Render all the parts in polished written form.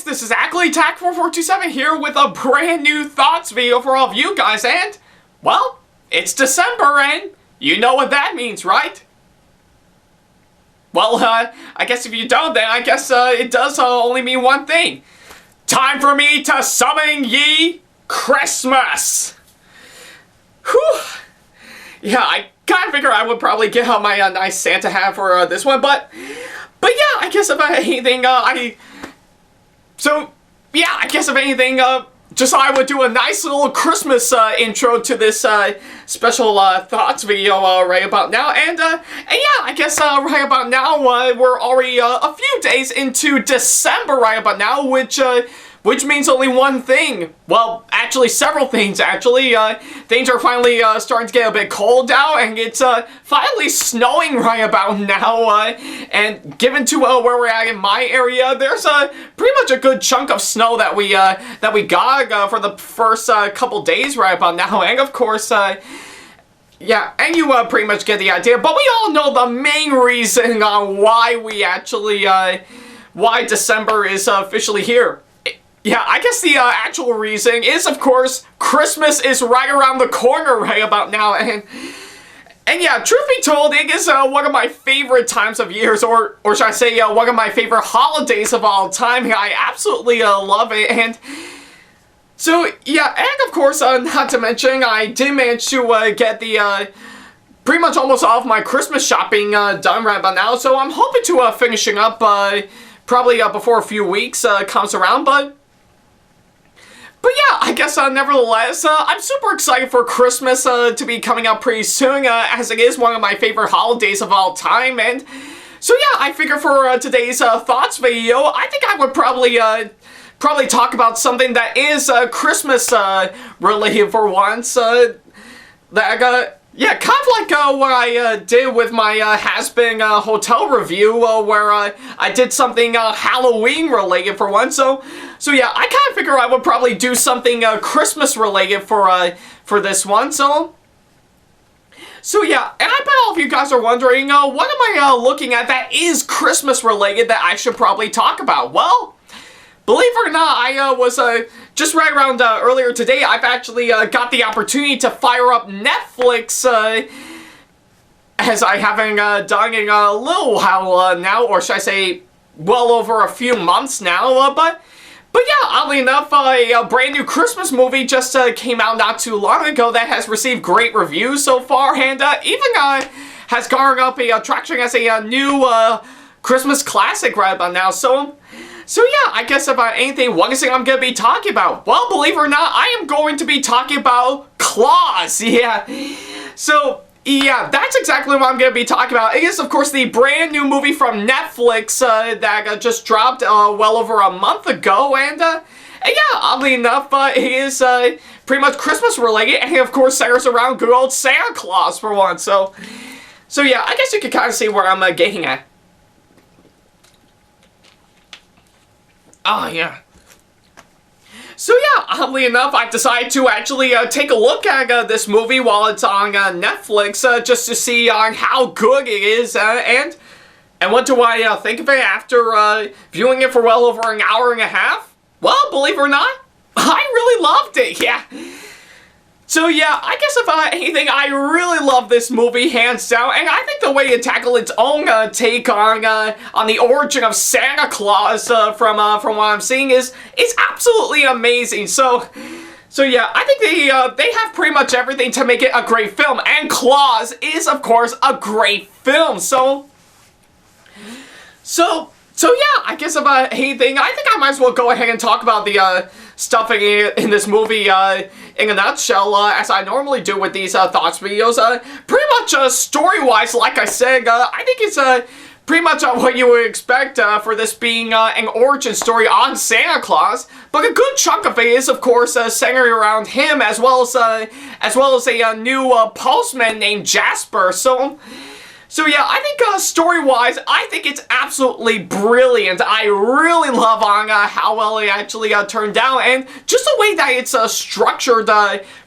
guys, this is Ackleyattack4427 here with a brand new thoughts video for all of you guys, and, well, it's December, and you know what that means, right? Well, I guess if you don't, then I guess it does only mean one thing. Time for me to summon ye Christmas! Whew! Yeah, I kind of figured I would probably get out my nice Santa hat for this one, but yeah, I guess if anything, I guess if anything, just I would do a nice little Christmas intro to this special thoughts video right about now, and yeah, I guess right about now we're already a few days into December right about now, which means only one thing. Well, actually several things, actually. Things are finally starting to get a bit cold out, and it's finally snowing right about now. And given to where we're at in my area, there's pretty much a good chunk of snow that we got for the first couple days right about now. And of course, yeah, and you pretty much get the idea. But we all know the main reason why we actually, why December is officially here. Yeah, I guess the actual reason is, of course, Christmas is right around the corner right about now, and yeah, truth be told, it is one of my favorite times of years, or should I say, one of my favorite holidays of all time. I absolutely love it, and so, yeah, and of course, not to mention, I did manage to get the, pretty much almost all of my Christmas shopping done right about now, so I'm hoping to finishing up, probably before a few weeks comes around, But yeah, I guess nevertheless, I'm super excited for Christmas to be coming up pretty soon, as it is one of my favorite holidays of all time, and so yeah, I figure for today's thoughts video, I think I would probably talk about something that is Christmas related for once, yeah, kind of like what I did with my Has-Been hotel review, where I did something Halloween related for once. So yeah, I kind of figure I would probably do something Christmas related for this one. So yeah, and I bet all of you guys are wondering, what am I looking at that is Christmas related that I should probably talk about? Well, believe it or not, I was just right around earlier today, I've actually got the opportunity to fire up Netflix, as I haven't done in a little while now, or should I say, well over a few months now, but yeah, oddly enough, a brand new Christmas movie just came out not too long ago that has received great reviews so far, and even has garnered up a traction as a new Christmas classic right about now, So yeah, I guess about anything, one thing I'm going to be talking about. Well, believe it or not, I am going to be talking about Klaus, yeah. So, yeah, that's exactly what I'm going to be talking about. It is, of course, the brand new movie from Netflix that just dropped well over a month ago, and yeah, oddly enough, it is pretty much Christmas related, and of course centers around good old Santa Claus for once. So yeah, I guess you can kind of see where I'm getting at. Oh, yeah. So yeah, oddly enough, I decided to actually take a look at this movie while it's on Netflix, just to see how good it is, and what do I think of it after viewing it for well over an hour and a half? Well, believe it or not, I really loved it, yeah. So yeah, I guess if anything, I really love this movie, hands down, and I think the way it tackled its own take on the origin of Santa Claus from what I'm seeing is absolutely amazing. So yeah, I think they have pretty much everything to make it a great film, and Klaus is of course a great film. So yeah, I guess about anything, I think I might as well go ahead and talk about the stuff in this movie in a nutshell, as I normally do with these thoughts videos. Pretty much story-wise, like I said, I think it's pretty much what you would expect for this being an origin story on Santa Claus. But a good chunk of it is, of course, centered around him, as well as a new postman named Jasper. So yeah, I think story-wise, I think it's absolutely brilliant. I really love how well it actually turned out, and just the way that it's structured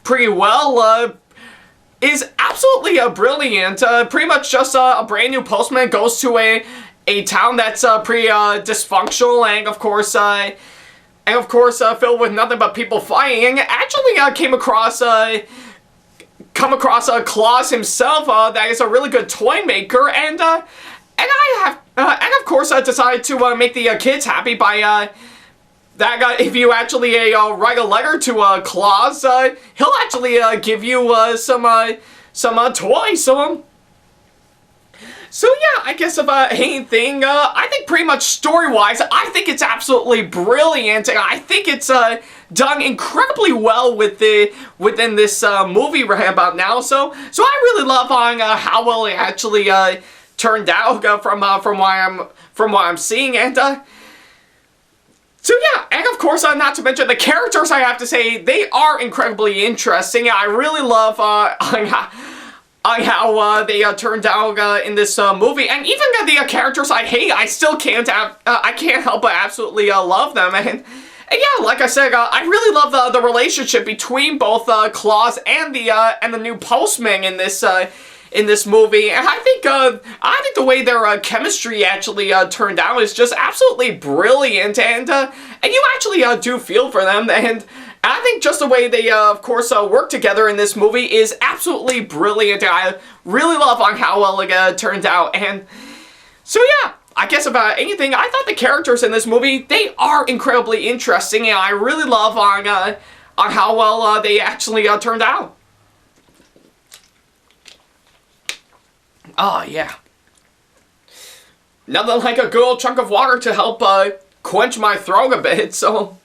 pretty well is absolutely brilliant. Pretty much just a brand new postman goes to a town that's pretty dysfunctional, and of course and of course filled with nothing but people fighting, actually came across Klaus himself, that is a really good toy maker, and of course decided to make the kids happy by that if you actually write a letter to Klaus, he'll actually give you some toys. So yeah, I guess if anything, I think pretty much story-wise, I think it's absolutely brilliant, and I think it's done incredibly well within this movie right about now. So I really love how well it actually turned out from what I'm seeing, and so yeah, and of course, not to mention the characters. I have to say they are incredibly interesting. I really love how they turned out in this movie, and even the characters I hate, I still can't help but absolutely love them. And yeah, like I said, I really love the relationship between both Klaus and the new postman in this movie. And I think the way their chemistry actually turned out is just absolutely brilliant, and you actually do feel for them, and I think just the way they, of course, work together in this movie is absolutely brilliant. I really love how well it turned out. And so, yeah, I guess about anything, I thought the characters in this movie, they are incredibly interesting, and I really love on how well they actually turned out. Oh, yeah. Nothing like a good old chunk of water to help quench my throat a bit, So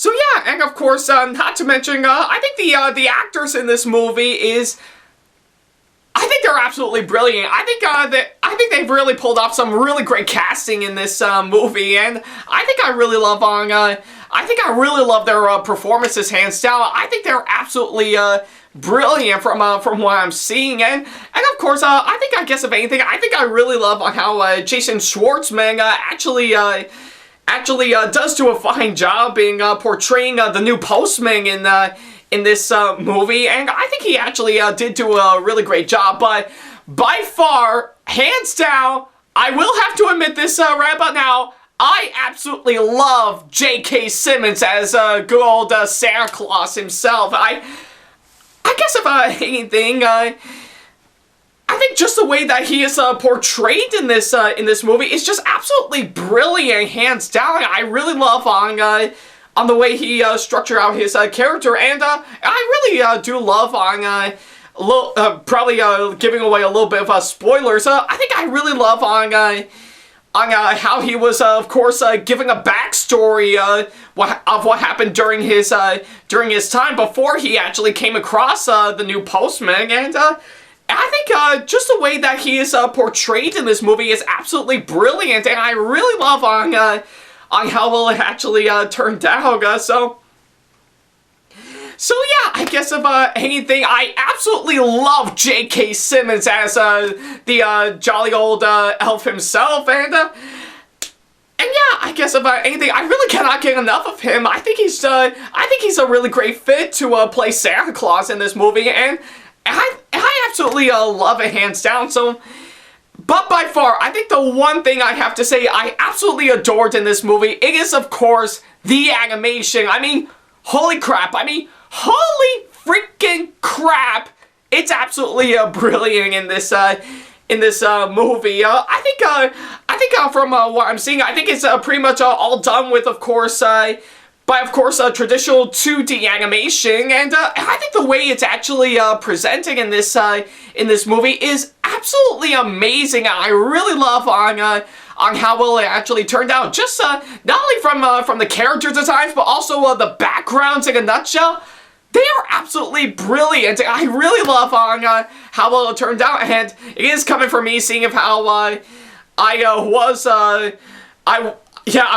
yeah, and of course, not to mention, I think the actors in this movie I think they're absolutely brilliant. I think they've really pulled off some really great casting in this movie, and I think I really love their performances hands down. I think they're absolutely brilliant from what I'm seeing, and of course, I guess if anything, I think I really love how Jason Schwartzman actually does do a fine job in portraying the new postman in this movie, and I think he actually did do a really great job. But by far, hands down, I will have to admit this right about now, I absolutely love J.K. Simmons as good old Santa Claus himself. I guess if anything, I think just the way that he is portrayed in this movie is just absolutely brilliant, hands down. I really love on the way he structured out his character, and I really do love probably giving away a little bit of spoilers. I think I really love on how he was, of course, giving a backstory of what happened during his time before he actually came across the new postman, and I think just the way that he is portrayed in this movie is absolutely brilliant, and I really love on how well it actually turned out. So yeah, I guess if anything, I absolutely love J.K. Simmons as the jolly old elf himself, and yeah, I guess if anything, I really cannot get enough of him. I think he's a really great fit to play Santa Claus in this movie, and I absolutely love it, hands down. So, but by far, I think the one thing I have to say I absolutely adored in this movie, it is, of course, the animation. I mean, holy crap. I mean, holy freaking crap. It's absolutely brilliant in this movie. I think from what I'm seeing, I think it's pretty much all done with, of course, by, of course, traditional 2D animation, and I think the way it's actually presented in this movie is absolutely amazing. I really love on how well it actually turned out. Just not only from the character designs, but also the backgrounds in a nutshell. They are absolutely brilliant. I really love on how well it turned out, and it is coming from me seeing of how I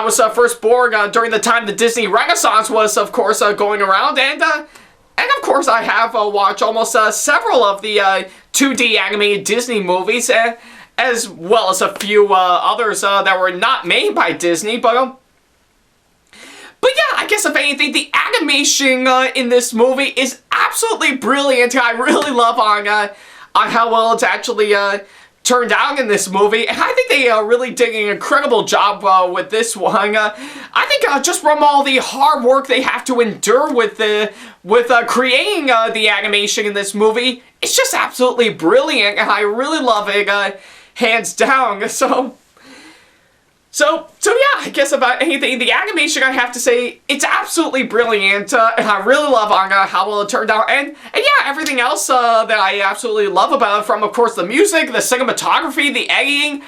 was first born during the time the Disney Renaissance was, of course, going around, and of course I have watched almost several of the 2D animated Disney movies, as well as a few others that were not made by Disney, but yeah, I guess if anything, the animation in this movie is absolutely brilliant. I really love on how well it's actually turned out in this movie, and I think they really did an incredible job with this one. I think just from all the hard work they have to endure with creating the animation in this movie, it's just absolutely brilliant, and I really love it, hands down. So yeah, I guess about anything, the animation, I have to say, it's absolutely brilliant, and I really love how well it turned out, and yeah, everything else that I absolutely love about it, from, of course, the music, the cinematography, the editing,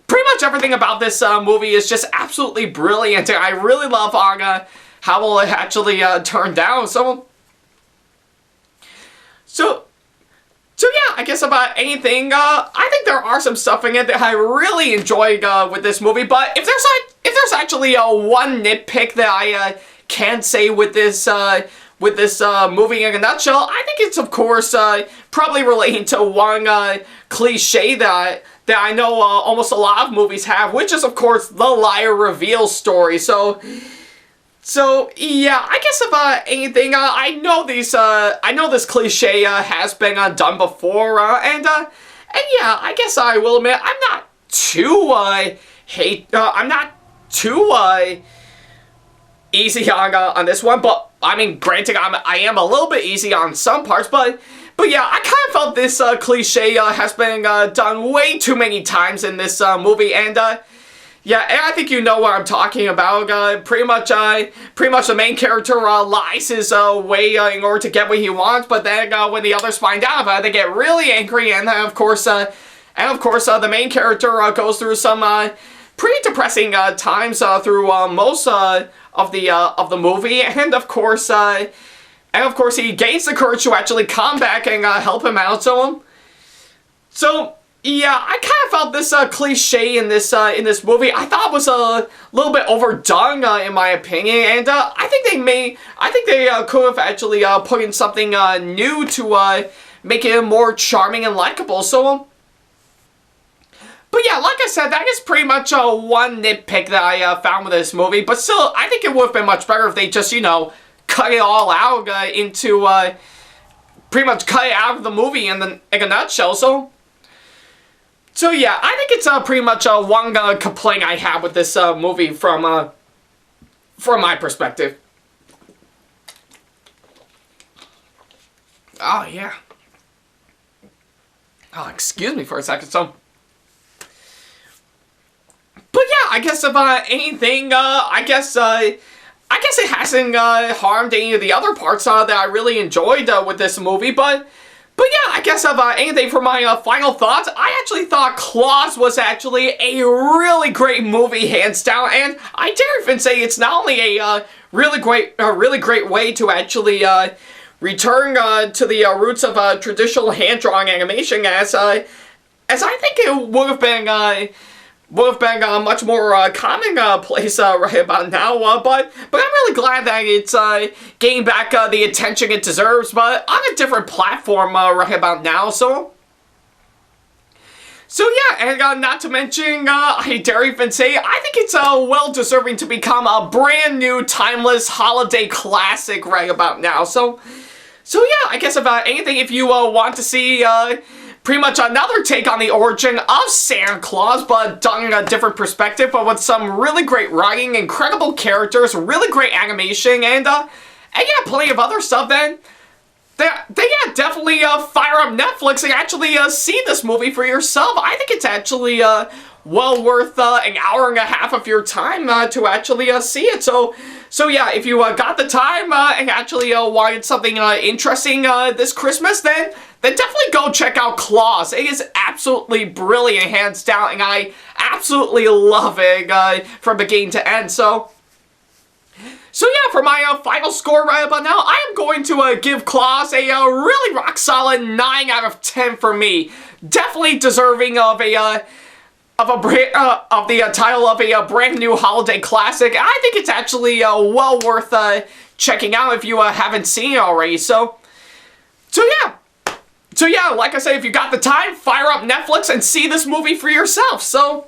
pretty much everything about this movie is just absolutely brilliant, and I really love how well it actually turned out. So yeah, I guess about anything, I think there are some stuff in it that I really enjoyed with this movie, but if there's actually one nitpick that I can say with this movie in a nutshell, I think it's, of course, probably relating to one cliche that I know almost a lot of movies have, which is, of course, the liar reveal story. So yeah, I guess about anything, I know this cliche has been done before, and yeah, I guess I will admit I'm not too easy on this one, but I mean, granted, I am a little bit easy on some parts, but yeah, I kind of felt this cliche has been done way too many times in this movie, and yeah, and I think you know what I'm talking about. Pretty much the main character lies his way in order to get what he wants, but then when the others find out about it, they get really angry, and then, of course, the main character goes through some pretty depressing times through most of the movie, and of course he gains the courage to actually come back and help him out. So yeah, I kind of felt this cliche in this movie. I thought it was a little bit overdone, in my opinion, and I think they could have actually put in something new to make it more charming and likable. But yeah, like I said, that is pretty much one nitpick that I found with this movie. But still, I think it would have been much better if they just, cut it all out into pretty much cut it out of the movie in a nutshell. So yeah, I think it's pretty much one complaint I have with this movie from my perspective. Oh yeah. Oh, excuse me for a second. But yeah, I guess about anything, I guess it hasn't harmed any of the other parts that I really enjoyed with this movie, but yeah, I guess anything for my final thoughts, I actually thought Klaus was actually a really great movie, hands down, and I dare even say it's not only a really great way to actually return to the roots of traditional hand-drawing animation, as I think it would have been a much more commonplace right about now, but I'm really glad that it's getting back the attention it deserves, but on a different platform right about now. So yeah, and not to mention, I dare even say, I think it's well deserving to become a brand new timeless holiday classic right about now. So yeah, I guess about anything, if you want to see pretty much another take on the origin of Santa Claus, but done in a different perspective, but with some really great writing, incredible characters, really great animation, and yeah, plenty of other stuff, then yeah, definitely fire up Netflix and actually see this movie for yourself. I think it's actually well worth an hour and a half of your time to actually see it. So yeah, if you got the time and actually wanted something interesting this Christmas, then definitely go check out Klaus. It is absolutely brilliant, hands down, and I absolutely love it from beginning to end. So yeah, for my final score right about now, I am going to give Klaus a really rock solid 9 out of 10 for me. Definitely deserving of the title of a brand new holiday classic. I think it's actually well worth checking out if you haven't seen it already. So yeah, like I say, if you got the time, fire up Netflix and see this movie for yourself. So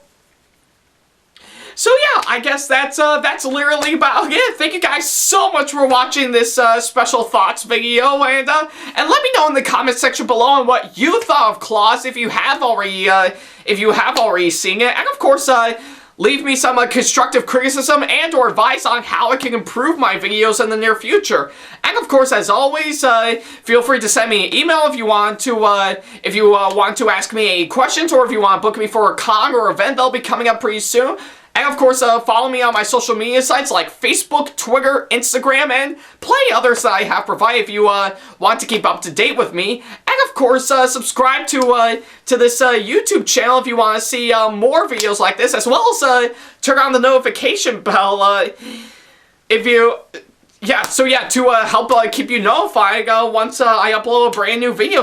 So yeah, I guess that's literally about it. Thank you guys so much for watching this special thoughts video, and let me know in the comment section below on what you thought of Klaus if you have already seen it, and of course leave me some constructive criticism and or advice on how I can improve my videos in the near future. And of course, as always, feel free to send me an email if you want to ask me any questions, or if you want to book me for a con or event that'll be coming up pretty soon. And of course, follow me on my social media sites like Facebook, Twitter, Instagram, and plenty others that I have provided if you want to keep up to date with me. And of course, subscribe to this YouTube channel if you want to see more videos like this, as well as turn on the notification bell to help keep you notified once I upload a brand new video.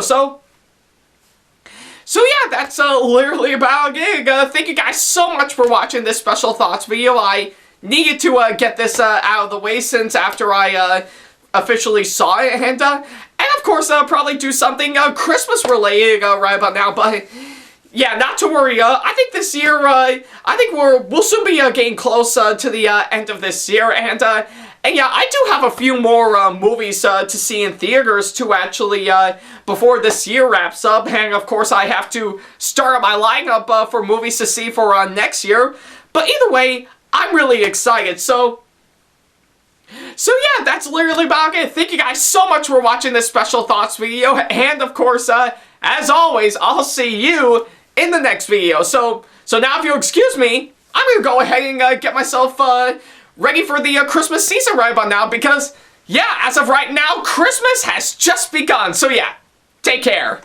So yeah, that's literally about it. Thank you guys so much for watching this special thoughts video. I needed to get this out of the way since after I officially saw it, and of course probably do something Christmas related right about now. But yeah, not to worry. I think this year, I think we'll soon be getting close to the end of this year, and yeah, I do have a few more movies to see in theaters to actually, before this year wraps up, and of course I have to start up my lineup for movies to see for next year. But either way, I'm really excited, so yeah, that's literally about it. Thank you guys so much for watching this special thoughts video, and of course, as always, I'll see you in the next video. So now if you'll excuse me, I'm gonna go ahead and get myself ready for the Christmas season right about now, because, yeah, as of right now, Christmas has just begun. So yeah, take care.